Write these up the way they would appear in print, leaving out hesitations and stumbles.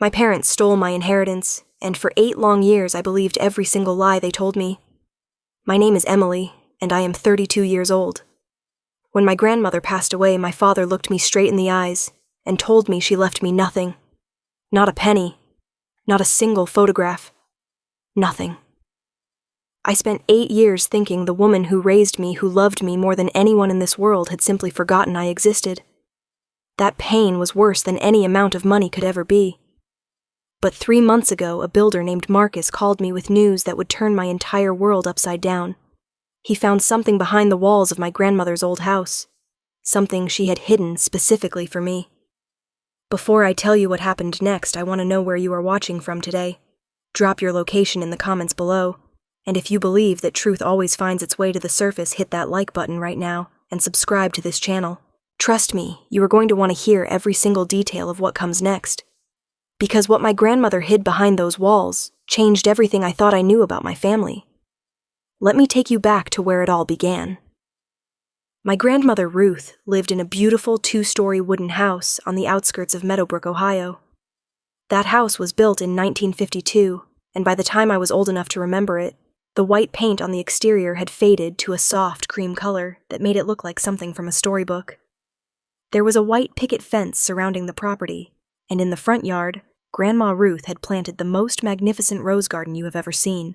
My parents stole my inheritance, and for 8 long years I believed every single lie they told me. My name is Emily, and I am 32 years old. When my grandmother passed away, my father looked me straight in the eyes and told me she left me nothing. Not a penny. Not a single photograph. Nothing. I spent 8 years thinking the woman who raised me, who loved me more than anyone in this world, had simply forgotten I existed. That pain was worse than any amount of money could ever be. But 3 months ago, a builder named Marcus called me with news that would turn my entire world upside down. He found something behind the walls of my grandmother's old house. Something she had hidden specifically for me. Before I tell you what happened next, I want to know where you are watching from today. Drop your location in the comments below. And if you believe that truth always finds its way to the surface, hit that like button right now and subscribe to this channel. Trust me, you are going to want to hear every single detail of what comes next. Because what my grandmother hid behind those walls changed everything I thought I knew about my family. Let me take you back to where it all began. My grandmother Ruth lived in a beautiful 2-story wooden house on the outskirts of Meadowbrook, Ohio. That house was built in 1952, and by the time I was old enough to remember it, the white paint on the exterior had faded to a soft cream color that made it look like something from a storybook. There was a white picket fence surrounding the property, and in the front yard, Grandma Ruth had planted the most magnificent rose garden you have ever seen.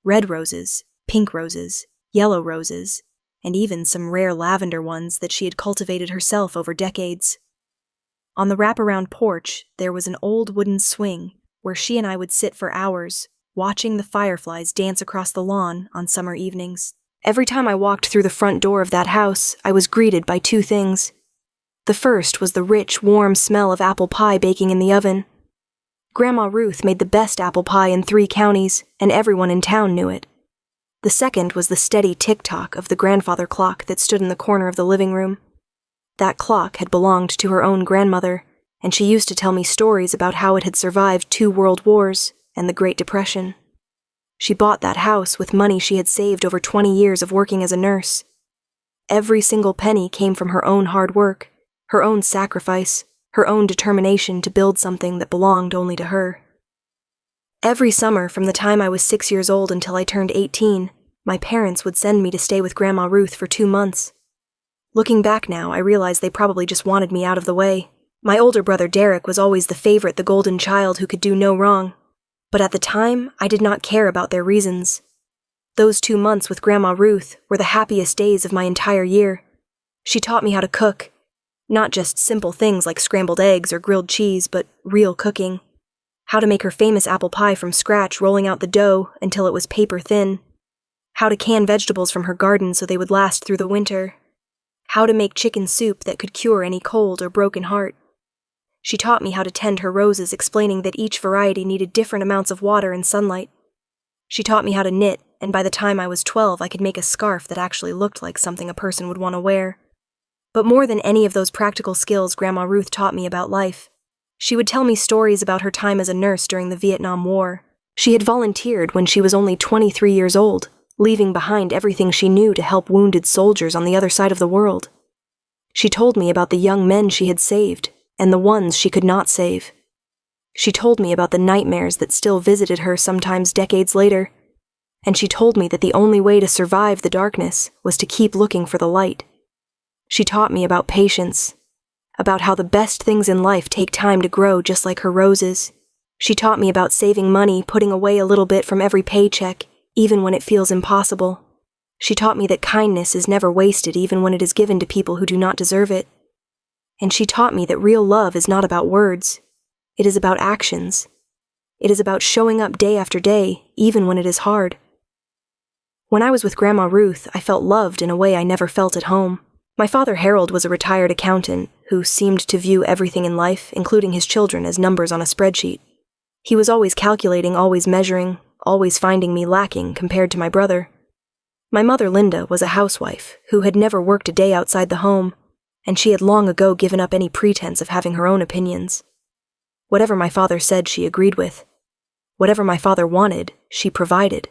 Red roses, pink roses, yellow roses, and even some rare lavender ones that she had cultivated herself over decades. On the wraparound porch, there was an old wooden swing where she and I would sit for hours, watching the fireflies dance across the lawn on summer evenings. Every time I walked through the front door of that house, I was greeted by 2 things. The first was the rich, warm smell of apple pie baking in the oven. Grandma Ruth made the best apple pie in 3 counties, and everyone in town knew it. The second was the steady tick-tock of the grandfather clock that stood in the corner of the living room. That clock had belonged to her own grandmother, and she used to tell me stories about how it had survived 2 world wars and the Great Depression. She bought that house with money she had saved over 20 years of working as a nurse. Every single penny came from her own hard work, her own sacrifice, her own determination to build something that belonged only to her. Every summer, from the time I was 6 years old until I turned 18, my parents would send me to stay with Grandma Ruth for 2 months. Looking back now, I realize they probably just wanted me out of the way. My older brother Derek was always the favorite, the golden child who could do no wrong. But at the time, I did not care about their reasons. Those 2 months with Grandma Ruth were the happiest days of my entire year. She taught me how to cook. Not just simple things like scrambled eggs or grilled cheese, but real cooking. How to make her famous apple pie from scratch, rolling out the dough until it was paper thin. How to can vegetables from her garden so they would last through the winter. How to make chicken soup that could cure any cold or broken heart. She taught me how to tend her roses, explaining that each variety needed different amounts of water and sunlight. She taught me how to knit, and by the time I was 12, I could make a scarf that actually looked like something a person would want to wear. But more than any of those practical skills, Grandma Ruth taught me about life. She would tell me stories about her time as a nurse during the Vietnam War. She had volunteered when she was only 23 years old, leaving behind everything she knew to help wounded soldiers on the other side of the world. She told me about the young men she had saved, and the ones she could not save. She told me about the nightmares that still visited her sometimes decades later, and she told me that the only way to survive the darkness was to keep looking for the light. She taught me about patience, about how the best things in life take time to grow just like her roses. She taught me about saving money, putting away a little bit from every paycheck, even when it feels impossible. She taught me that kindness is never wasted even when it is given to people who do not deserve it. And she taught me that real love is not about words. It is about actions. It is about showing up day after day, even when it is hard. When I was with Grandma Ruth, I felt loved in a way I never felt at home. My father Harold was a retired accountant who seemed to view everything in life, including his children, as numbers on a spreadsheet. He was always calculating, always measuring, always finding me lacking compared to my brother. My mother Linda was a housewife who had never worked a day outside the home, and she had long ago given up any pretense of having her own opinions. Whatever my father said, she agreed with. Whatever my father wanted, she provided.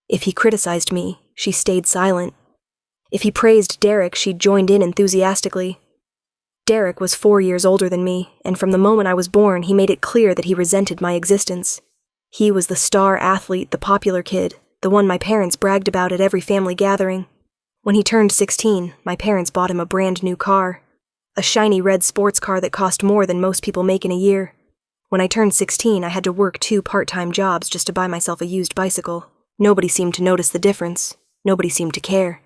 If he criticized me, she stayed silent. If he praised Derek, she joined in enthusiastically. Derek was 4 years older than me, and from the moment I was born, he made it clear that he resented my existence. He was the star athlete, the popular kid, the one my parents bragged about at every family gathering. When he turned 16, my parents bought him a brand new car, a shiny red sports car that cost more than most people make in a year. When I turned 16, I had to work 2 part-time jobs just to buy myself a used bicycle. Nobody seemed to notice the difference. Nobody seemed to care.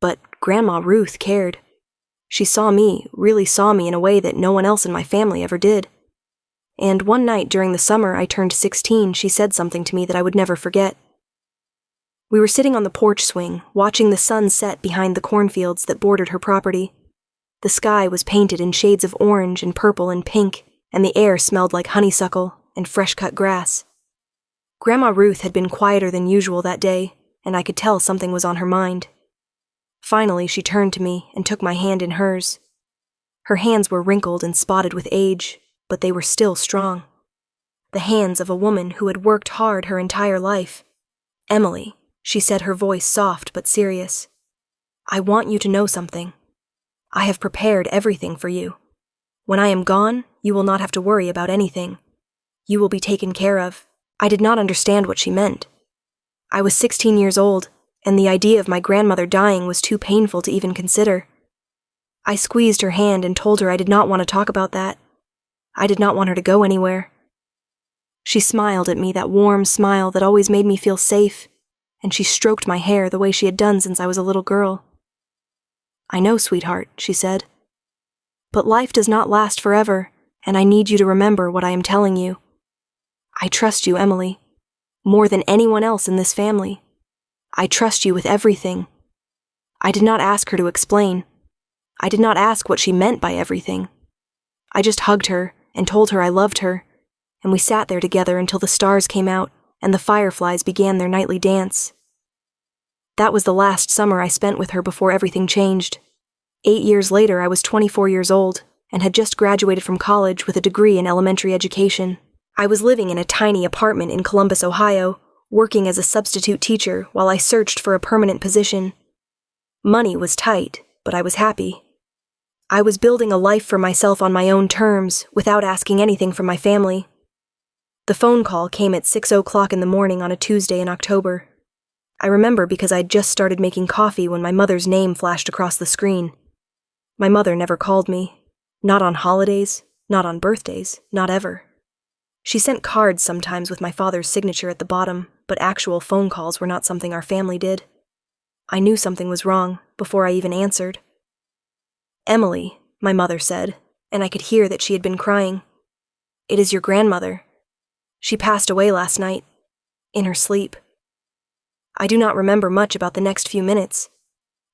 But Grandma Ruth cared. She really saw me in a way that no one else in my family ever did. And one night during the summer I turned 16, she said something to me that I would never forget. We were sitting on the porch swing, watching the sun set behind the cornfields that bordered her property. The sky was painted in shades of orange and purple and pink, and the air smelled like honeysuckle and fresh-cut grass. Grandma Ruth had been quieter than usual that day, and I could tell something was on her mind. Finally, she turned to me and took my hand in hers. Her hands were wrinkled and spotted with age, but they were still strong. The hands of a woman who had worked hard her entire life. "Emily," she said, her voice soft but serious. "I want you to know something. I have prepared everything for you. When I am gone, you will not have to worry about anything. You will be taken care of." I did not understand what she meant. I was 16 years old, and the idea of my grandmother dying was too painful to even consider. I squeezed her hand and told her I did not want to talk about that. I did not want her to go anywhere. She smiled at me, that warm smile that always made me feel safe, and she stroked my hair the way she had done since I was a little girl. "I know, sweetheart," she said. "But life does not last forever, and I need you to remember what I am telling you. I trust you, Emily, more than anyone else in this family. I trust you with everything." I did not ask her to explain. I did not ask what she meant by everything. I just hugged her and told her I loved her, and we sat there together until the stars came out and the fireflies began their nightly dance. That was the last summer I spent with her before everything changed. 8 years later, I was 24 years old and had just graduated from college with a degree in elementary education. I was living in a tiny apartment in Columbus, Ohio, working as a substitute teacher while I searched for a permanent position. Money was tight, but I was happy. I was building a life for myself on my own terms, without asking anything from my family. The phone call came at 6:00 in the morning on a Tuesday in October. I remember because I'd just started making coffee when my mother's name flashed across the screen. My mother never called me. Not on holidays, not on birthdays, not ever. She sent cards sometimes with my father's signature at the bottom, but actual phone calls were not something our family did. I knew something was wrong before I even answered. "Emily," my mother said, and I could hear that she had been crying. "It is your grandmother. She passed away last night, in her sleep." I do not remember much about the next few minutes.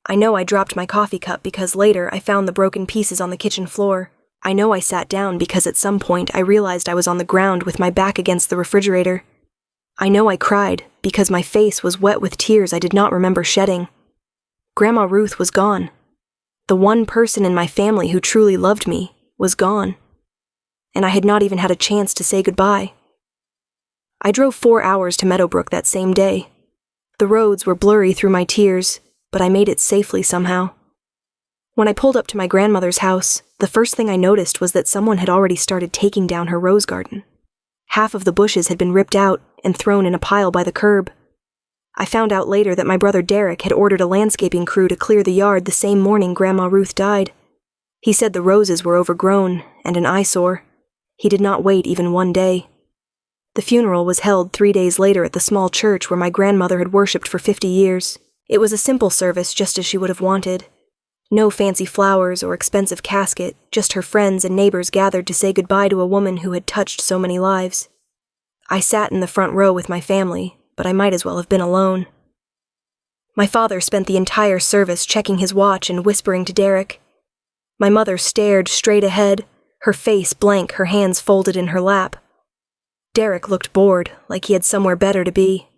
I know I dropped my coffee cup because later I found the broken pieces on the kitchen floor. I know I sat down because at some point I realized I was on the ground with my back against the refrigerator. I know I cried because my face was wet with tears I did not remember shedding. Grandma Ruth was gone. The one person in my family who truly loved me was gone. And I had not even had a chance to say goodbye. I drove 4 hours to Meadowbrook that same day. The roads were blurry through my tears, but I made it safely somehow. When I pulled up to my grandmother's house, the first thing I noticed was that someone had already started taking down her rose garden. Half of the bushes had been ripped out and thrown in a pile by the curb. I found out later that my brother Derek had ordered a landscaping crew to clear the yard the same morning Grandma Ruth died. He said the roses were overgrown and an eyesore. He did not wait even one day. The funeral was held 3 days later at the small church where my grandmother had worshipped for 50 years. It was a simple service just as she would have wanted. No fancy flowers or expensive casket, just her friends and neighbors gathered to say goodbye to a woman who had touched so many lives. I sat in the front row with my family, but I might as well have been alone. My father spent the entire service checking his watch and whispering to Derek. My mother stared straight ahead, her face blank, her hands folded in her lap. Derek looked bored, like he had somewhere better to be.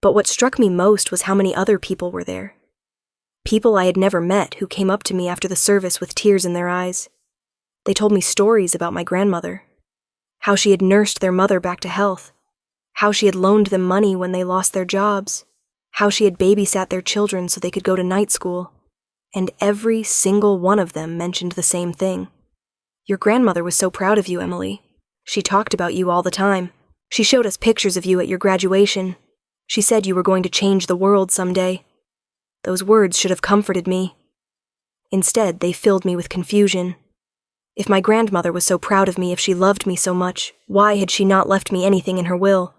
But what struck me most was how many other people were there. People I had never met who came up to me after the service with tears in their eyes. They told me stories about my grandmother. How she had nursed their mother back to health. How she had loaned them money when they lost their jobs. How she had babysat their children so they could go to night school. and every single one of them mentioned the same thing. Your grandmother was so proud of you, Emily. She talked about you all the time. She showed us pictures of you at your graduation. She said you were going to change the world someday. Those words should have comforted me. Instead, they filled me with confusion. If my grandmother was so proud of me, if she loved me so much, why had she not left me anything in her will?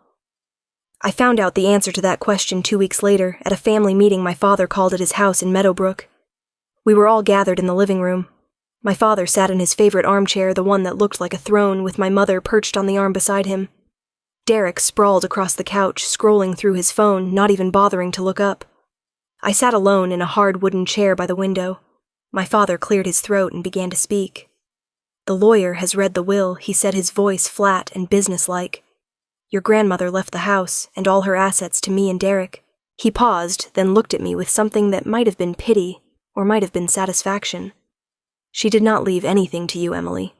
I found out the answer to that question 2 weeks later at a family meeting my father called at his house in Meadowbrook. We were all gathered in the living room. My father sat in his favorite armchair, the one that looked like a throne, with my mother perched on the arm beside him. Derek sprawled across the couch, scrolling through his phone, not even bothering to look up. I sat alone in a hard wooden chair by the window. My father cleared his throat and began to speak. "The lawyer has read the will," he said, his voice flat and businesslike. "Your grandmother left the house and all her assets to me and Derek." He paused, then looked at me with something that might have been pity or might have been satisfaction. "She did not leave anything to you, Emily."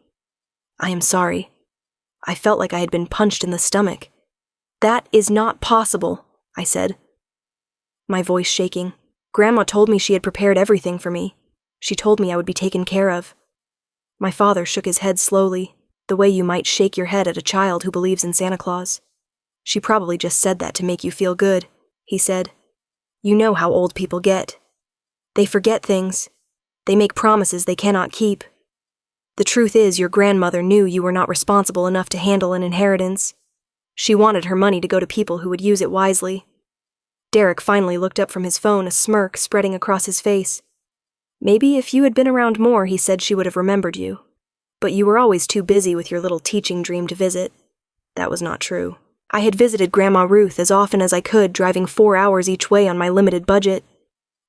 "I am sorry." I felt like I had been punched in the stomach. "That is not possible," I said, my voice shaking. "Grandma told me she had prepared everything for me. She told me I would be taken care of." My father shook his head slowly, the way you might shake your head at a child who believes in Santa Claus. "She probably just said that to make you feel good," he said. "You know how old people get. They forget things. They make promises they cannot keep. The truth is, your grandmother knew you were not responsible enough to handle an inheritance. She wanted her money to go to people who would use it wisely." Derek finally looked up from his phone, a smirk spreading across his face. "Maybe if you had been around more," he said, "she would have remembered you. But you were always too busy with your little teaching dream to visit." That was not true. I had visited Grandma Ruth as often as I could, driving 4 hours each way on my limited budget.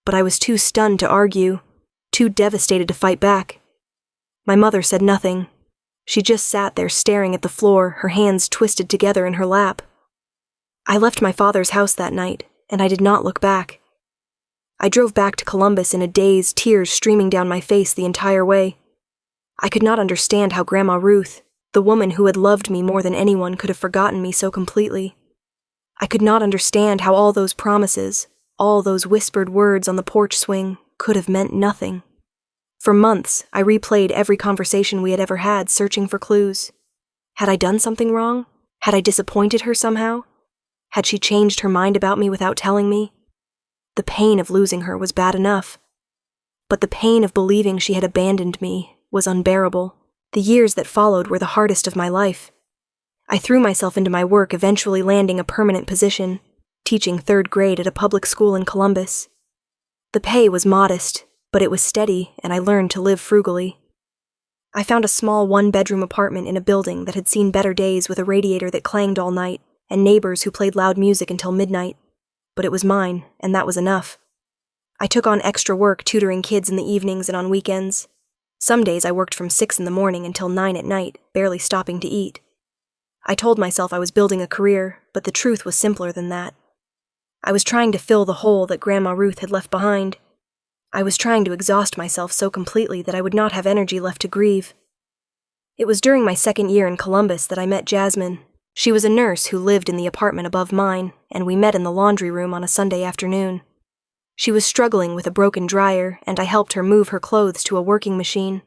But I was too stunned to argue, too devastated to fight back. My mother said nothing. She just sat there staring at the floor, her hands twisted together in her lap. I left my father's house that night, and I did not look back. I drove back to Columbus in a daze, tears streaming down my face the entire way. I could not understand how Grandma Ruth, the woman who had loved me more than anyone, could have forgotten me so completely. I could not understand how all those promises, all those whispered words on the porch swing, could have meant nothing. For months, I replayed every conversation we had ever had, searching for clues. Had I done something wrong? Had I disappointed her somehow? Had she changed her mind about me without telling me? The pain of losing her was bad enough. But the pain of believing she had abandoned me was unbearable. The years that followed were the hardest of my life. I threw myself into my work, eventually landing a permanent position, teaching 3rd grade at a public school in Columbus. The pay was modest, but it was steady, and I learned to live frugally. I found a small 1-bedroom apartment in a building that had seen better days, with a radiator that clanged all night and neighbors who played loud music until midnight. But it was mine, and that was enough. I took on extra work tutoring kids in the evenings and on weekends. Some days I worked from 6 in the morning until 9 at night, barely stopping to eat. I told myself I was building a career, but the truth was simpler than that. I was trying to fill the hole that Grandma Ruth had left behind. I was trying to exhaust myself so completely that I would not have energy left to grieve. It was during my 2nd year in Columbus that I met Jasmine. She was a nurse who lived in the apartment above mine, and we met in the laundry room on a Sunday afternoon. She was struggling with a broken dryer, and I helped her move her clothes to a working machine.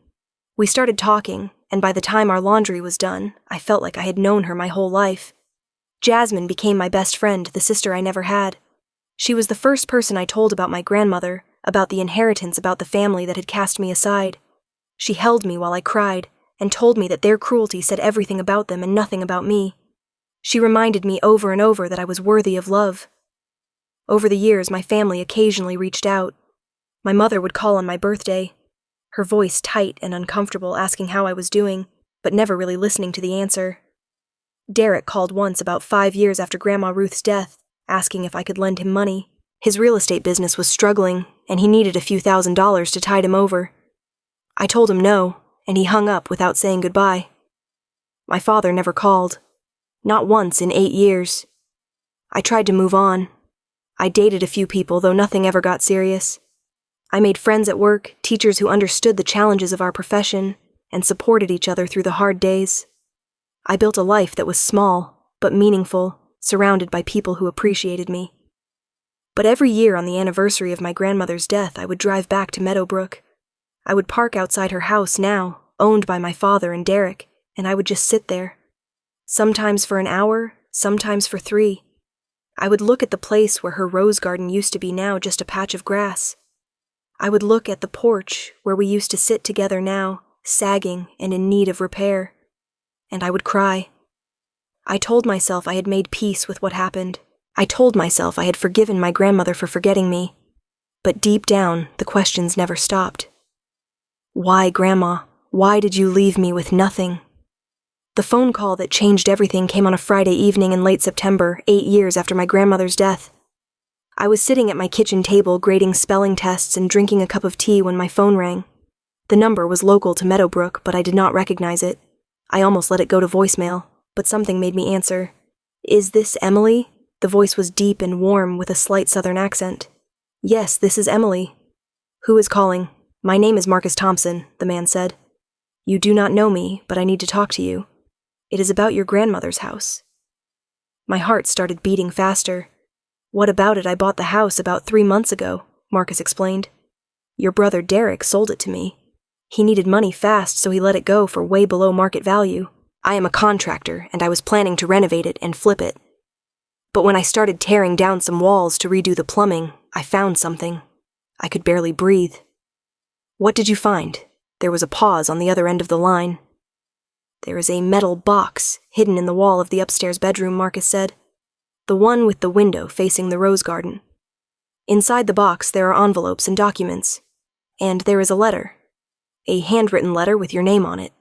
We started talking, and by the time our laundry was done, I felt like I had known her my whole life. Jasmine became my best friend, the sister I never had. She was the first person I told about my grandmother, about the inheritance, about the family that had cast me aside. She held me while I cried, and told me that their cruelty said everything about them and nothing about me. She reminded me over and over that I was worthy of love. Over the years, my family occasionally reached out. My mother would call on my birthday, her voice tight and uncomfortable, asking how I was doing, but never really listening to the answer. Derek called once about 5 years after Grandma Ruth's death, asking if I could lend him money. His real estate business was struggling, and he needed a few $1,000s to tide him over. I told him no, and he hung up without saying goodbye. My father never called. Not once in 8 years. I tried to move on. I dated a few people, though nothing ever got serious. I made friends at work, teachers who understood the challenges of our profession and supported each other through the hard days. I built a life that was small, but meaningful, surrounded by people who appreciated me. But every year on the anniversary of my grandmother's death, I would drive back to Meadowbrook. I would park outside her house now, owned by my father and Derek, and I would just sit there. Sometimes for an hour, sometimes for 3. I would look at the place where her rose garden used to be, now just a patch of grass. I would look at the porch where we used to sit together, now sagging and in need of repair. And I would cry. I told myself I had made peace with what happened. I told myself I had forgiven my grandmother for forgetting me. But deep down, the questions never stopped. Why, Grandma? Why did you leave me with nothing? The phone call that changed everything came on a Friday evening in late September, 8 years after my grandmother's death. I was sitting at my kitchen table grading spelling tests and drinking a cup of tea when my phone rang. The number was local to Meadowbrook, but I did not recognize it. I almost let it go to voicemail, but something made me answer. "Is this Emily?" The voice was deep and warm with a slight southern accent. "Yes, this is Emily." "Who is calling?" "My name is Marcus Thompson," the man said. "You do not know me, but I need to talk to you. It is about your grandmother's house." My heart started beating faster. "What about it? I bought the house about 3 months ago," Marcus explained. "Your brother Derek sold it to me. He needed money fast, so he let it go for way below market value. I am a contractor, and I was planning to renovate it and flip it. But when I started tearing down some walls to redo the plumbing, I found something. I could barely breathe." "What did you find?" There was a pause on the other end of the line. "There is a metal box hidden in the wall of the upstairs bedroom," Marcus said. "The one with the window facing the rose garden. Inside the box there are envelopes and documents. And there is a letter. A handwritten letter with your name on it."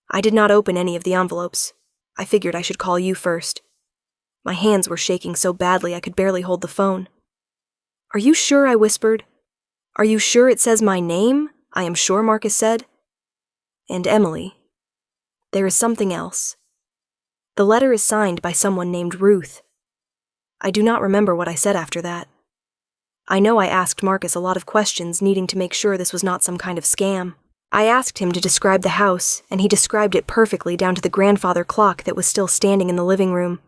I did not open any of the envelopes. I figured I should call you first. My hands were shaking so badly I could barely hold the phone. "Are you sure?" I whispered. "Are you sure it says my name?" "I am sure," Marcus said. "And Emily. There is something else. The letter is signed by someone named Ruth." I do not remember what I said after that. I know I asked Marcus a lot of questions, needing to make sure this was not some kind of scam. I asked him to describe the house, and he described it perfectly down to the grandfather clock that was still standing in the living room.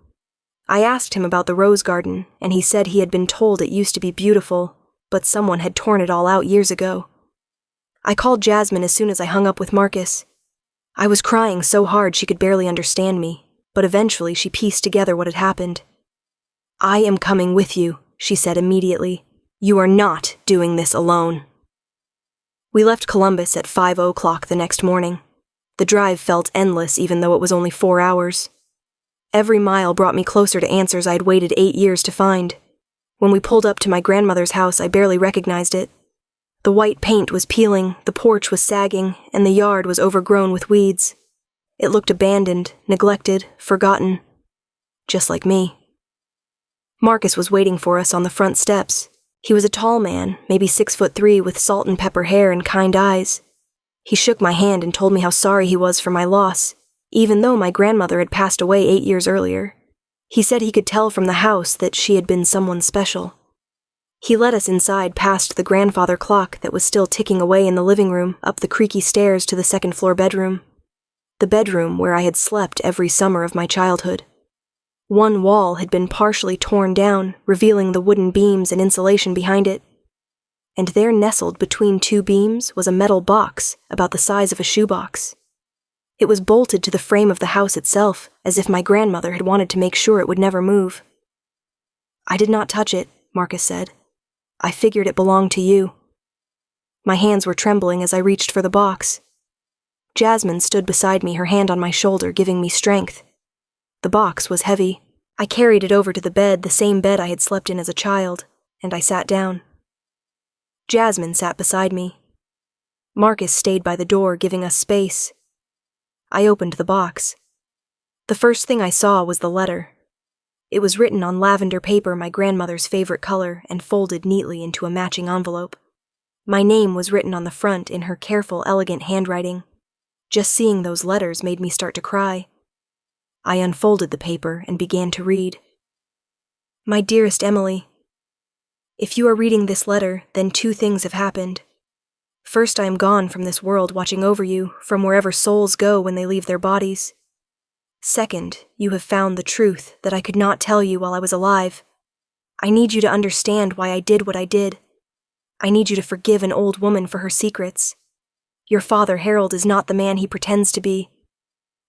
I asked him about the rose garden, and he said he had been told it used to be beautiful, but someone had torn it all out years ago. I called Jasmine as soon as I hung up with Marcus. I was crying so hard she could barely understand me, but eventually she pieced together what had happened. "I am coming with you," she said immediately. "You are not doing this alone." We left Columbus at 5:00 the next morning. The drive felt endless even though it was only 4 hours. Every mile brought me closer to answers I had waited 8 years to find. When we pulled up to my grandmother's house, I barely recognized it. The white paint was peeling, the porch was sagging, and the yard was overgrown with weeds. It looked abandoned, neglected, forgotten. Just like me. Marcus was waiting for us on the front steps. He was a tall man, maybe 6'3", with salt and pepper hair and kind eyes. He shook my hand and told me how sorry he was for my loss, even though my grandmother had passed away 8 years earlier. He said he could tell from the house that she had been someone special. He led us inside past the grandfather clock that was still ticking away in the living room, up the creaky stairs to the second-floor bedroom. The bedroom where I had slept every summer of my childhood. One wall had been partially torn down, revealing the wooden beams and insulation behind it. And there, nestled between 2 beams, was a metal box about the size of a shoebox. It was bolted to the frame of the house itself, as if my grandmother had wanted to make sure it would never move. "I did not touch it," Marcus said. "I figured it belonged to you." My hands were trembling as I reached for the box. Jasmine stood beside me, her hand on my shoulder, giving me strength. The box was heavy. I carried it over to the bed, the same bed I had slept in as a child, and I sat down. Jasmine sat beside me. Marcus stayed by the door, giving us space. I opened the box. The first thing I saw was the letter. It was written on lavender paper, my grandmother's favorite color, and folded neatly into a matching envelope. My name was written on the front in her careful, elegant handwriting. Just seeing those letters made me start to cry. I unfolded the paper and began to read. "My dearest Emily, if you are reading this letter, then 2 things have happened. First, I am gone from this world, watching over you, from wherever souls go when they leave their bodies. Second, you have found the truth that I could not tell you while I was alive. I need you to understand why I did what I did. I need you to forgive an old woman for her secrets. Your father, Harold, is not the man he pretends to be.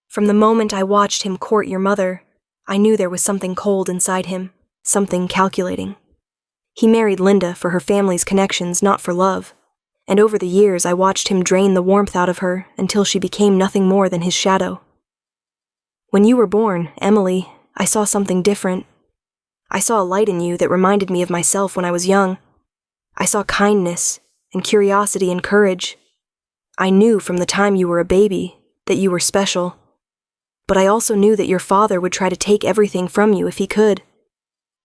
From the moment I watched him court your mother, I knew there was something cold inside him, something calculating. He married Linda for her family's connections, not for love, and over the years I watched him drain the warmth out of her until she became nothing more than his shadow. When you were born, Emily, I saw something different. I saw a light in you that reminded me of myself when I was young. I saw kindness and curiosity and courage. I knew from the time you were a baby that you were special. But I also knew that your father would try to take everything from you if he could.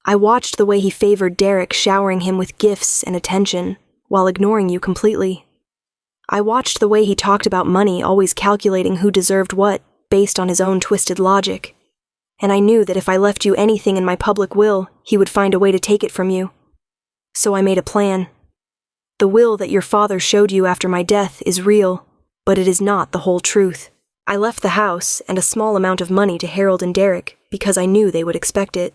I watched the way he favored Derek, showering him with gifts and attention, while ignoring you completely. I watched the way he talked about money, always calculating who deserved what, based on his own twisted logic. And I knew that if I left you anything in my public will, he would find a way to take it from you. So I made a plan. The will that your father showed you after my death is real, but it is not the whole truth. I left the house and a small amount of money to Harold and Derek because I knew they would expect it.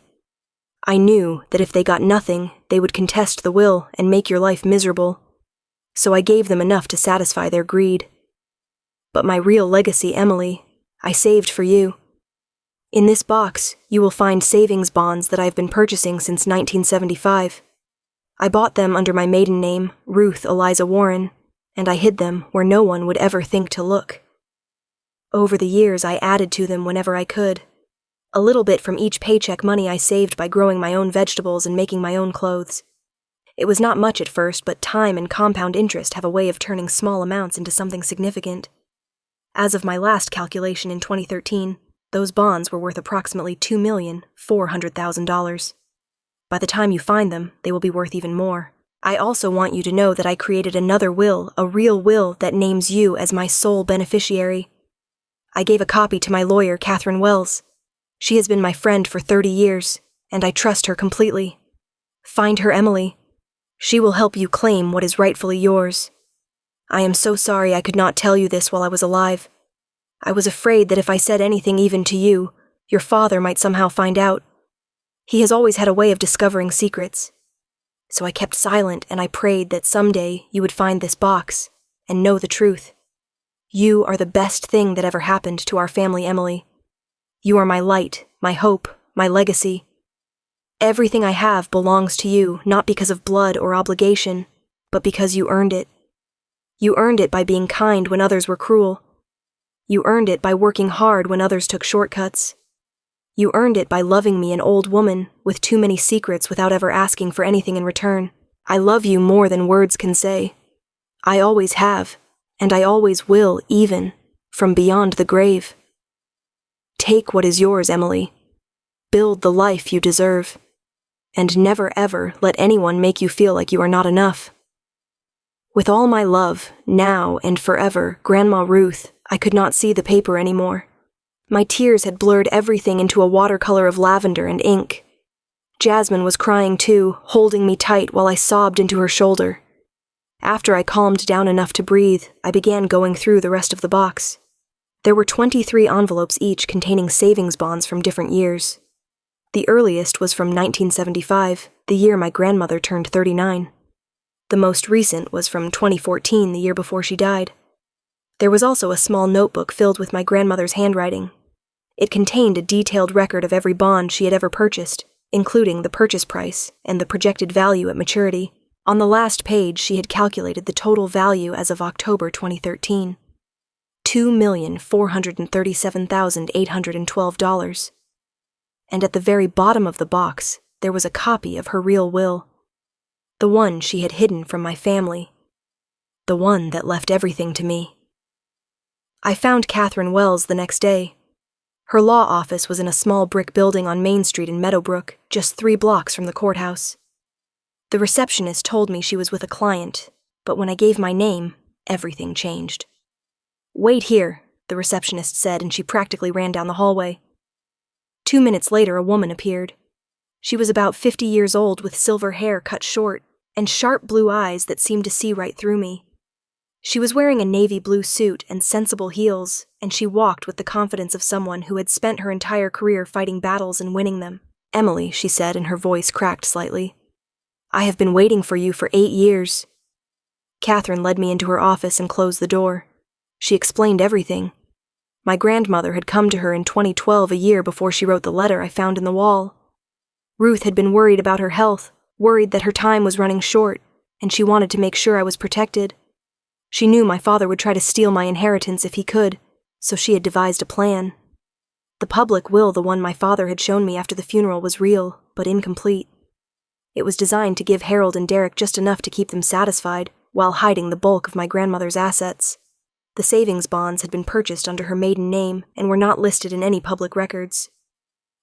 I knew that if they got nothing, they would contest the will and make your life miserable. So I gave them enough to satisfy their greed. But my real legacy, Emily, I saved for you. In this box, you will find savings bonds that I've been purchasing since 1975. I bought them under my maiden name, Ruth Eliza Warren, and I hid them where no one would ever think to look. Over the years, I added to them whenever I could. A little bit from each paycheck money I saved by growing my own vegetables and making my own clothes. It was not much at first, but time and compound interest have a way of turning small amounts into something significant. As of my last calculation in 2013, those bonds were worth approximately $2,400,000. By the time you find them, they will be worth even more. I also want you to know that I created another will, a real will that names you as my sole beneficiary. I gave a copy to my lawyer, Catherine Wells. She has been my friend for 30 years, and I trust her completely. Find her, Emily. She will help you claim what is rightfully yours. I am so sorry I could not tell you this while I was alive. I was afraid that if I said anything even to you, your father might somehow find out. He has always had a way of discovering secrets. So I kept silent and I prayed that someday you would find this box and know the truth. You are the best thing that ever happened to our family, Emily. You are my light, my hope, my legacy. Everything I have belongs to you, not because of blood or obligation, but because you earned it. You earned it by being kind when others were cruel. You earned it by working hard when others took shortcuts. You earned it by loving me, an old woman, with too many secrets without ever asking for anything in return. I love you more than words can say. I always have, and I always will, even from beyond the grave. Take what is yours, Emily. Build the life you deserve. And never ever let anyone make you feel like you are not enough. With all my love, now and forever, Grandma Ruth, I could not see the paper anymore. My tears had blurred everything into a watercolor of lavender and ink. Jasmine was crying too, holding me tight while I sobbed into her shoulder. After I calmed down enough to breathe, I began going through the rest of the box. There were 23 envelopes each containing savings bonds from different years. The earliest was from 1975, the year my grandmother turned 39. The most recent was from 2014, the year before she died. There was also a small notebook filled with my grandmother's handwriting. It contained a detailed record of every bond she had ever purchased, including the purchase price and the projected value at maturity. On the last page, she had calculated the total value as of October 2013. $2,437,812. And at the very bottom of the box, there was a copy of her real will. The one she had hidden from my family. The one that left everything to me. I found Catherine Wells the next day. Her law office was in a small brick building on Main Street in Meadowbrook, just 3 blocks from the courthouse. The receptionist told me she was with a client, but when I gave my name, everything changed. "Wait here," the receptionist said, and she practically ran down the hallway. 2 minutes later, a woman appeared. She was about 50 years old with silver hair cut short and sharp blue eyes that seemed to see right through me. She was wearing a navy blue suit and sensible heels, and she walked with the confidence of someone who had spent her entire career fighting battles and winning them. "Emily," she said, and her voice cracked slightly. "I have been waiting for you for 8 years." Catherine led me into her office and closed the door. She explained everything. My grandmother had come to her in 2012, a year before she wrote the letter I found in the wall. Ruth had been worried about her health, worried that her time was running short, and she wanted to make sure I was protected. She knew my father would try to steal my inheritance if he could, so she had devised a plan. The public will, the one my father had shown me after the funeral, was real, but incomplete. It was designed to give Harold and Derek just enough to keep them satisfied, while hiding the bulk of my grandmother's assets. The savings bonds had been purchased under her maiden name and were not listed in any public records.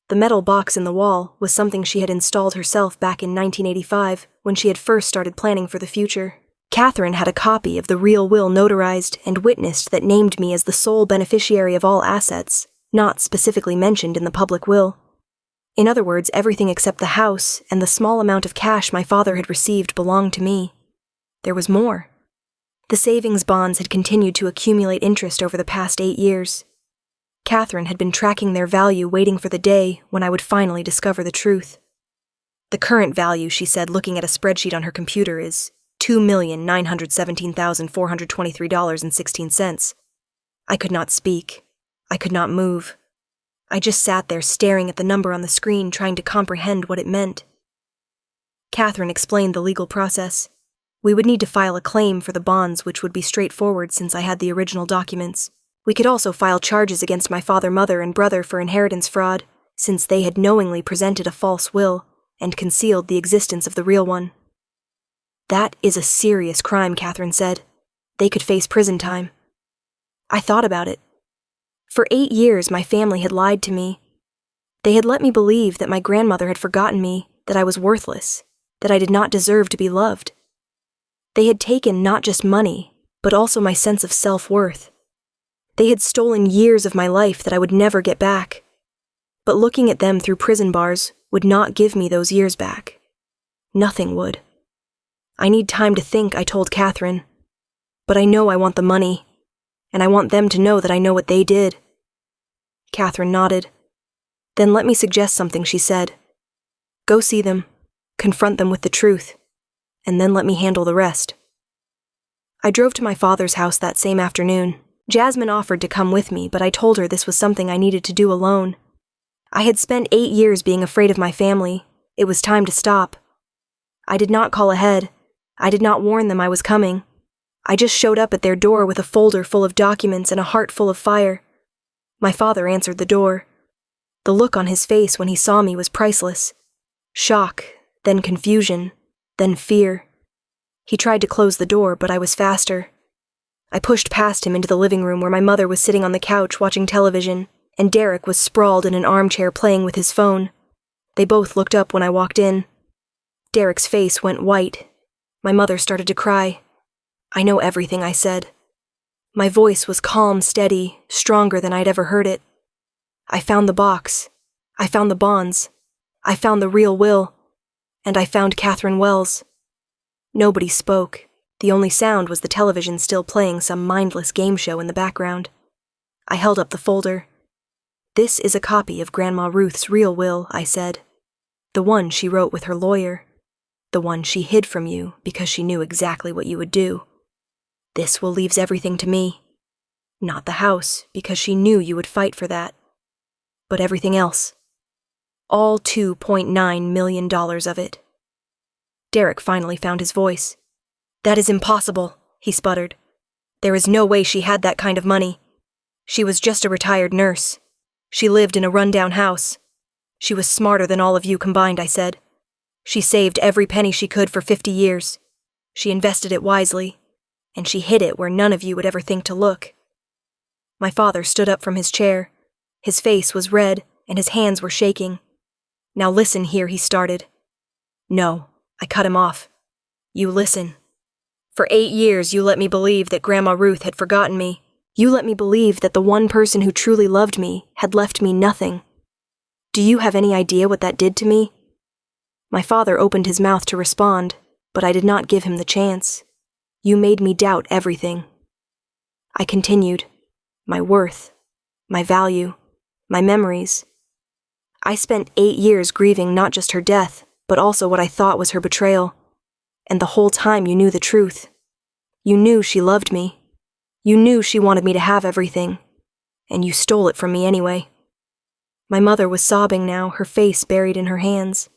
The metal box in the wall was something she had installed herself back in 1985, when she had first started planning for the future. Catherine had a copy of the real will notarized and witnessed that named me as the sole beneficiary of all assets, not specifically mentioned in the public will. In other words, everything except the house and the small amount of cash my father had received belonged to me. There was more. The savings bonds had continued to accumulate interest over the past 8 years. Catherine had been tracking their value, waiting for the day when I would finally discover the truth. "The current value," she said, looking at a spreadsheet on her computer, "is $2,917,423.16. I could not speak. I could not move. I just sat there staring at the number on the screen, trying to comprehend what it meant. Catherine explained the legal process. We would need to file a claim for the bonds, which would be straightforward since I had the original documents. We could also file charges against my father, mother, and brother for inheritance fraud, since they had knowingly presented a false will and concealed the existence of the real one. "That is a serious crime," Catherine said. "They could face prison time." I thought about it. For 8 years, my family had lied to me. They had let me believe that my grandmother had forgotten me, that I was worthless, that I did not deserve to be loved. They had taken not just money, but also my sense of self-worth. They had stolen years of my life that I would never get back. But looking at them through prison bars would not give me those years back. Nothing would. "I need time to think," I told Catherine. "But I know I want the money, and I want them to know that I know what they did." Catherine nodded. "Then let me suggest something," she said. "Go see them, confront them with the truth, and then let me handle the rest." I drove to my father's house that same afternoon. Jasmine offered to come with me, but I told her this was something I needed to do alone. I had spent 8 years being afraid of my family. It was time to stop. I did not call ahead. I did not warn them I was coming. I just showed up at their door with a folder full of documents and a heart full of fire. My father answered the door. The look on his face when he saw me was priceless. Shock, then confusion, then fear. He tried to close the door, but I was faster. I pushed past him into the living room where my mother was sitting on the couch watching television, and Derek was sprawled in an armchair playing with his phone. They both looked up when I walked in. Derek's face went white. My mother started to cry. "I know everything," I said. My voice was calm, steady, stronger than I'd ever heard it. "I found the box. I found the bonds. I found the real will. And I found Catherine Wells." Nobody spoke. The only sound was the television still playing some mindless game show in the background. I held up the folder. "This is a copy of Grandma Ruth's real will," I said. "The one she wrote with her lawyer. The one she hid from you because she knew exactly what you would do. This will leaves everything to me. Not the house, because she knew you would fight for that. But everything else. All $2.9 million of it." Derek finally found his voice. "That is impossible," he sputtered. "There is no way she had that kind of money. She was just a retired nurse. She lived in a rundown house. She was smarter than all of you combined," I said. "She saved every penny she could for 50 years. She invested it wisely, and she hid it where none of you would ever think to look." My father stood up from his chair. His face was red, and his hands were shaking. "Now listen here," he started. "No," I cut him off. "You listen. For 8 years you let me believe that Grandma Ruth had forgotten me. You let me believe that the one person who truly loved me had left me nothing. Do you have any idea what that did to me?" My father opened his mouth to respond, but I did not give him the chance. "You made me doubt everything." I continued. My worth, my value, my memories. I spent 8 years grieving not just her death, but also what I thought was her betrayal. And the whole time you knew the truth. You knew she loved me. You knew she wanted me to have everything. And you stole it from me anyway. My mother was sobbing now, her face buried in her hands.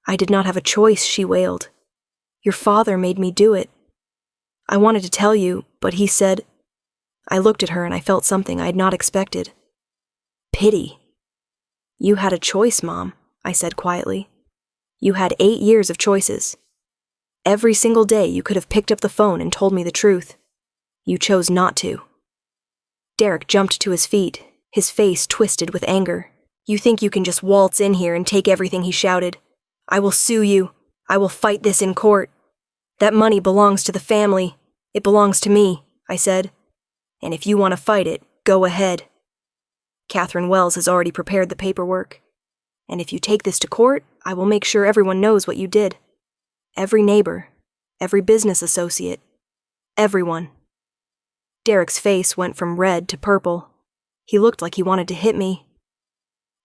I did not have a choice, she wailed. Your father made me do it. I wanted to tell you, but he said... I looked at her and I felt something I had not expected. Pity. You had a choice, Mom, I said quietly. You had 8 years of choices. Every single day you could have picked up the phone and told me the truth. You chose not to. Derek jumped to his feet, his face twisted with anger. You think you can just waltz in here and take everything, he shouted. I will sue you. I will fight this in court. That money belongs to the family. It belongs to me, I said. And if you want to fight it, go ahead. Catherine Wells has already prepared the paperwork. And if you take this to court, I will make sure everyone knows what you did. Every neighbor, every business associate, everyone. Derek's face went from red to purple. He looked like he wanted to hit me.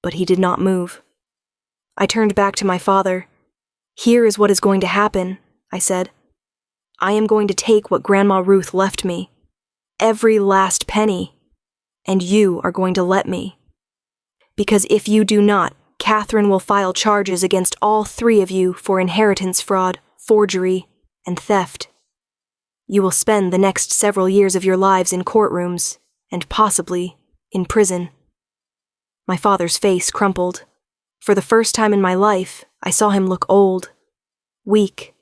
But he did not move. I turned back to my father. Here is what is going to happen, I said. I am going to take what Grandma Ruth left me. Every last penny. And you are going to let me. Because if you do not, Catherine will file charges against all 3 of you for inheritance fraud, forgery, and theft. You will spend the next several years of your lives in courtrooms, and possibly in prison. My father's face crumpled. For the first time in my life, I saw him look old, weak,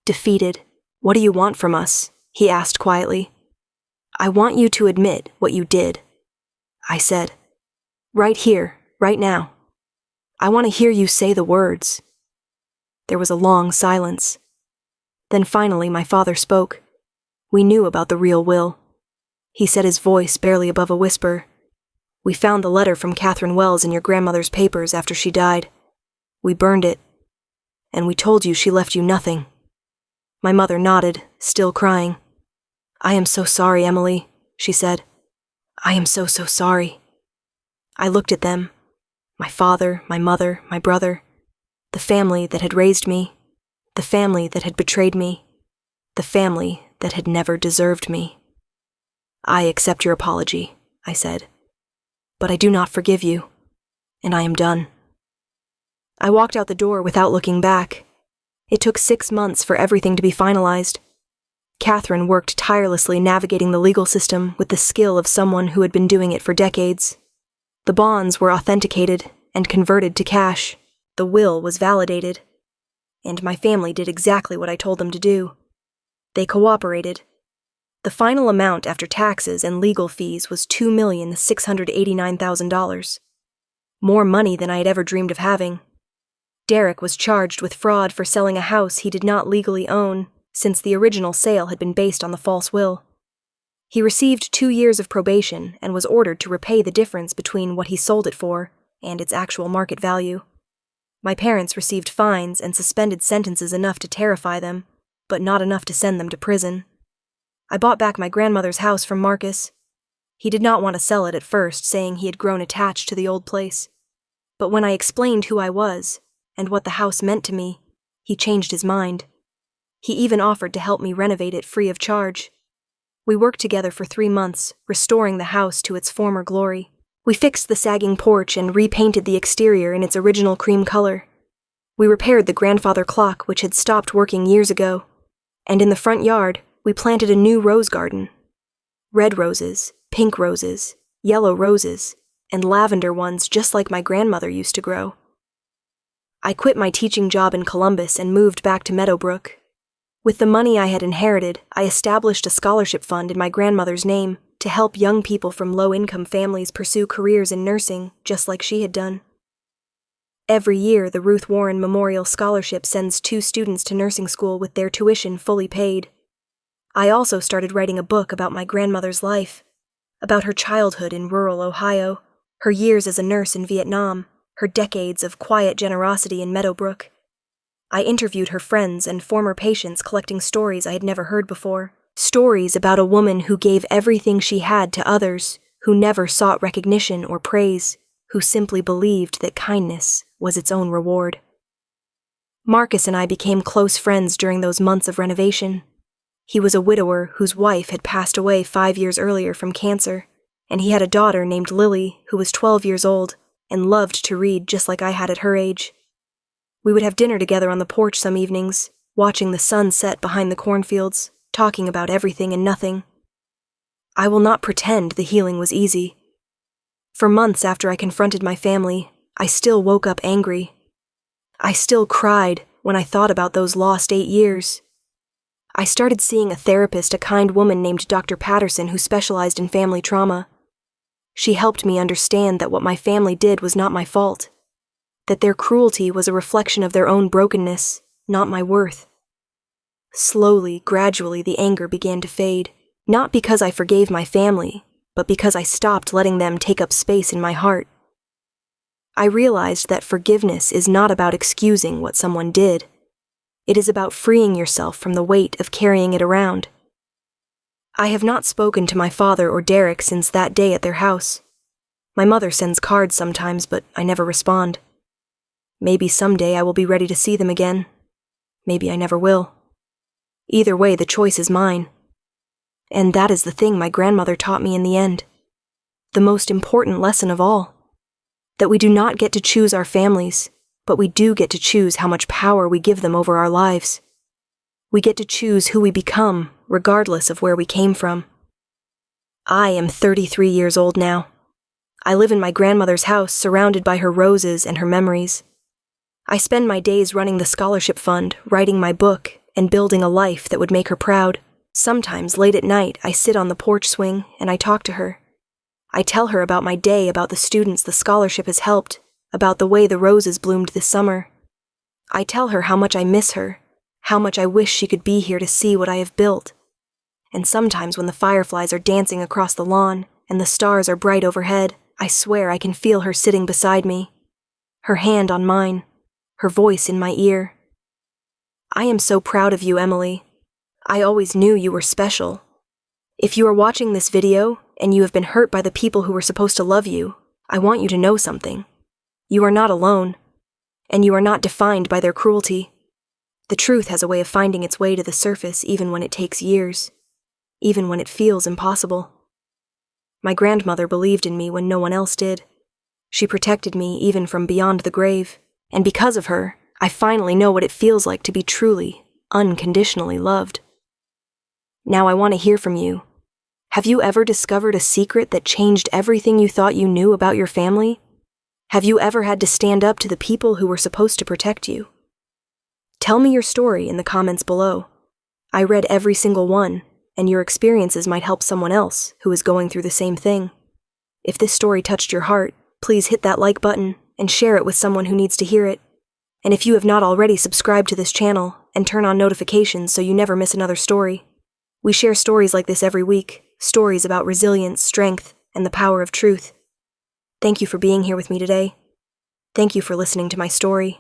defeated. What do you want from us? He asked quietly. I want you to admit what you did, I said. Right here, right now. I want to hear you say the words. There was a long silence. Then finally my father spoke. We knew about the real will. He said, his voice barely above a whisper. We found the letter from Catherine Wells in your grandmother's papers after she died. We burned it. And we told you she left you nothing. My mother nodded, still crying. I am so sorry, Emily, she said. I am so sorry. I looked at them. My father, my mother, my brother. The family that had raised me. The family that had betrayed me. The family that had never deserved me. I accept your apology, I said. But I do not forgive you. And I am done. I walked out the door without looking back. It took 6 months for everything to be finalized. Catherine worked tirelessly navigating the legal system with the skill of someone who had been doing it for decades. The bonds were authenticated and converted to cash. The will was validated. And my family did exactly what I told them to do. They cooperated. The final amount after taxes and legal fees was $2,689,000. More money than I had ever dreamed of having. Derek was charged with fraud for selling a house he did not legally own, since the original sale had been based on the false will. He received 2 years of probation and was ordered to repay the difference between what he sold it for and its actual market value. My parents received fines and suspended sentences enough to terrify them, but not enough to send them to prison. I bought back my grandmother's house from Marcus. He did not want to sell it at first, saying he had grown attached to the old place. But when I explained who I was and what the house meant to me, he changed his mind. He even offered to help me renovate it free of charge. We worked together for 3 months, restoring the house to its former glory. We fixed the sagging porch and repainted the exterior in its original cream color. We repaired the grandfather clock, which had stopped working years ago. And in the front yard, we planted a new rose garden. Red roses, pink roses, yellow roses, and lavender ones just like my grandmother used to grow. I quit my teaching job in Columbus and moved back to Meadowbrook. With the money I had inherited, I established a scholarship fund in my grandmother's name to help young people from low-income families pursue careers in nursing, just like she had done. Every year, the Ruth Warren Memorial Scholarship sends 2 students to nursing school with their tuition fully paid. I also started writing a book about my grandmother's life, about her childhood in rural Ohio, her years as a nurse in Vietnam, her decades of quiet generosity in Meadowbrook. I interviewed her friends and former patients, collecting stories I had never heard before. Stories about a woman who gave everything she had to others, who never sought recognition or praise. who simply believed that kindness was its own reward. Marcus and I became close friends during those months of renovation. He was a widower whose wife had passed away 5 years earlier from cancer, and he had a daughter named Lily who was 12 years old and loved to read just like I had at her age. We would have dinner together on the porch some evenings, watching the sun set behind the cornfields, talking about everything and nothing. I will not pretend the healing was easy. For months after I confronted my family, I still woke up angry. I still cried when I thought about those lost 8 years. I started seeing a therapist, a kind woman named Dr. Patterson, who specialized in family trauma. She helped me understand that what my family did was not my fault, that their cruelty was a reflection of their own brokenness, not my worth. Slowly, gradually, the anger began to fade, not because I forgave my family, but because I stopped letting them take up space in my heart. I realized that forgiveness is not about excusing what someone did. It is about freeing yourself from the weight of carrying it around. I have not spoken to my father or Derek since that day at their house. My mother sends cards sometimes, but I never respond. Maybe someday I will be ready to see them again. Maybe I never will. Either way, the choice is mine. And that is the thing my grandmother taught me in the end. The most important lesson of all. That we do not get to choose our families, but we do get to choose how much power we give them over our lives. We get to choose who we become, regardless of where we came from. I am 33 years old now. I live in my grandmother's house, surrounded by her roses and her memories. I spend my days running the scholarship fund, writing my book, and building a life that would make her proud. Sometimes, late at night, I sit on the porch swing and I talk to her. I tell her about my day, about the students the scholarship has helped, about the way the roses bloomed this summer. I tell her how much I miss her, how much I wish she could be here to see what I have built. And sometimes when the fireflies are dancing across the lawn and the stars are bright overhead, I swear I can feel her sitting beside me, her hand on mine, her voice in my ear. I am so proud of you, Emily. I always knew you were special. If you are watching this video and you have been hurt by the people who were supposed to love you, I want you to know something. You are not alone, and you are not defined by their cruelty. The truth has a way of finding its way to the surface even when it takes years, even when it feels impossible. My grandmother believed in me when no one else did. She protected me even from beyond the grave, and because of her, I finally know what it feels like to be truly, unconditionally loved. Now I want to hear from you. Have you ever discovered a secret that changed everything you thought you knew about your family? Have you ever had to stand up to the people who were supposed to protect you? Tell me your story in the comments below. I read every single one, and your experiences might help someone else who is going through the same thing. If this story touched your heart, please hit that like button and share it with someone who needs to hear it. And if you have not already, subscribe to this channel and turn on notifications so you never miss another story. We share stories like this every week, stories about resilience, strength, and the power of truth. Thank you for being here with me today. Thank you for listening to my story.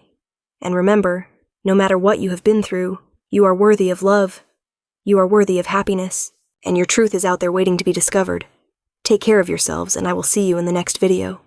And remember, no matter what you have been through, you are worthy of love. You are worthy of happiness, and your truth is out there waiting to be discovered. Take care of yourselves, and I will see you in the next video.